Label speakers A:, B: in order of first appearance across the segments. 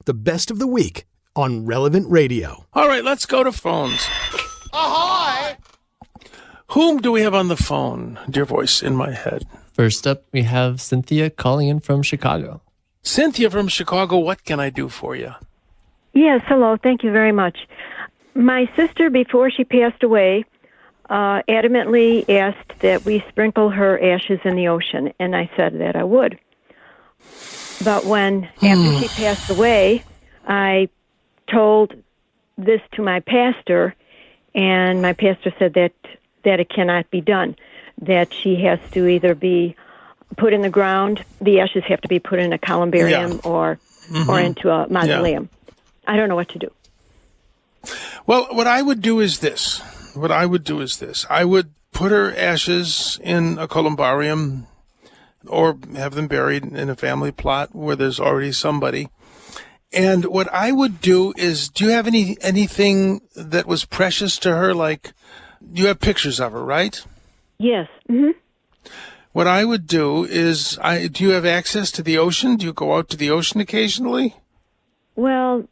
A: the best of the week on Relevant Radio.
B: All right, let's go to phones. Ahoy! Whom do we have on the phone? Dear voice in my head.
C: First up, we have Cynthia calling in from Chicago.
B: Cynthia from Chicago, what can I do for you?
D: Yes, hello. Thank you very much. My sister, before she passed away, adamantly asked that we sprinkle her ashes in the ocean, and I said that I would. But after she passed away, I told this to my pastor, and my pastor said that it cannot be done, that she has to either be put in the ground, the ashes have to be put in a columbarium or into a mausoleum. Yeah. I don't know what to do.
B: Well, what I would do is this. I would put her ashes in a columbarium or have them buried in a family plot where there's already somebody. And what I would do is, do you have anything that was precious to her? Like, you have pictures of her, right?
D: Yes. Mm-hmm.
B: What I would do is, do you have access to the ocean? Do you go out to the ocean occasionally?
D: Well,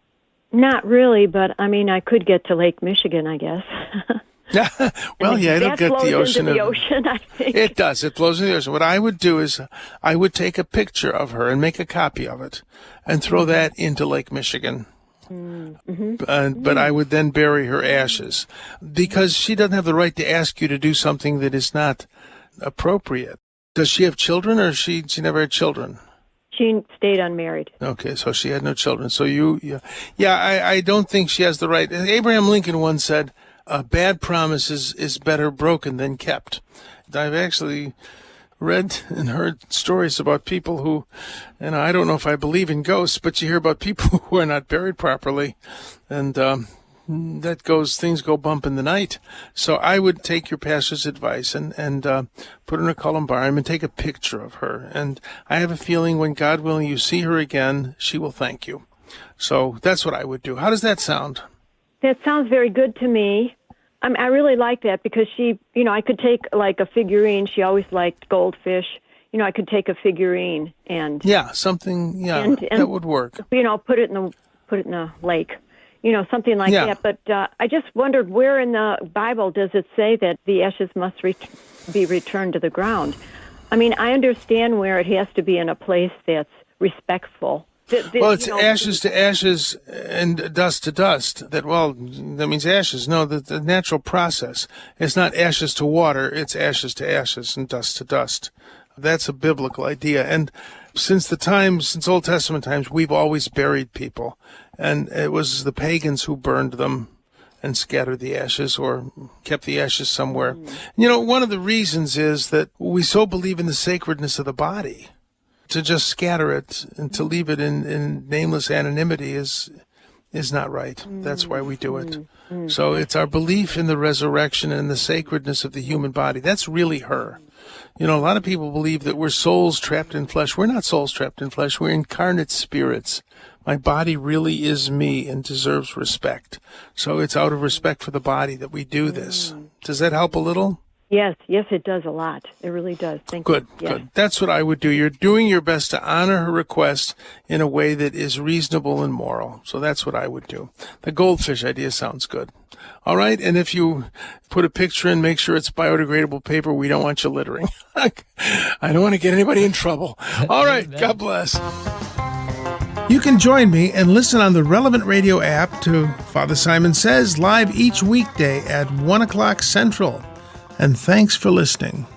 D: not really, but I mean, I could get to Lake Michigan, I guess.
B: Well, yeah, it'll get the ocean.
D: Into the ocean, I think.
B: It does. It flows into the ocean. What I would do is I would take a picture of her and make a copy of it and throw that into Lake Michigan. Mm-hmm. But I would then bury her ashes because she doesn't have the right to ask you to do something that is not appropriate. Does she have children, or she never had children?
D: She stayed unmarried.
B: Okay, so she had no children. So I don't think she has the right. Abraham Lincoln once said, "A bad promise is better broken than kept." I've actually read and heard stories about people who, and I don't know if I believe in ghosts, but you hear about people who are not buried properly, and things go bump in the night. So I would take your pastor's advice and put her in a columbarium and take a picture of her. And I have a feeling when, God willing, you see her again, she will thank you. So that's what I would do. How does that sound?
D: That sounds very good to me. I really like that because she, I could take like a figurine. She always liked goldfish. I could take a figurine and
B: something. And that would work.
D: Put it in a lake. Something like that. But I just wondered, where in the Bible does it say that the ashes must be returned to the ground? I mean, I understand where it has to be in a place that's respectful.
B: Well, it's ashes to ashes and dust to dust. That means ashes. No, the natural process. It's not ashes to water. It's ashes to ashes and dust to dust. That's a biblical idea. And since Old Testament times, we've always buried people. And it was the pagans who burned them and scattered the ashes or kept the ashes somewhere. One of the reasons is that we so believe in the sacredness of the body. To just scatter it and to leave it in nameless anonymity is not right. That's why we do it. So it's our belief in the resurrection and the sacredness of the human body. That's really her. A lot of people believe that we're souls trapped in flesh. We're not souls trapped in flesh. We're incarnate spirits. My body really is me and deserves respect. So it's out of respect for the body that we do this. Does that help a little?
D: Yes, it does a lot. It really does. Thank you.
B: Good. That's what I would do. You're doing your best to honor her request in a way that is reasonable and moral. So that's what I would do. The goldfish idea sounds good. All right, and if you put a picture in, make sure it's biodegradable paper. We don't want you littering. I don't want to get anybody in trouble. All right, God bless. You can join me and listen on the Relevant Radio app to Father Simon Says live each weekday at 1 o'clock Central. And thanks for listening.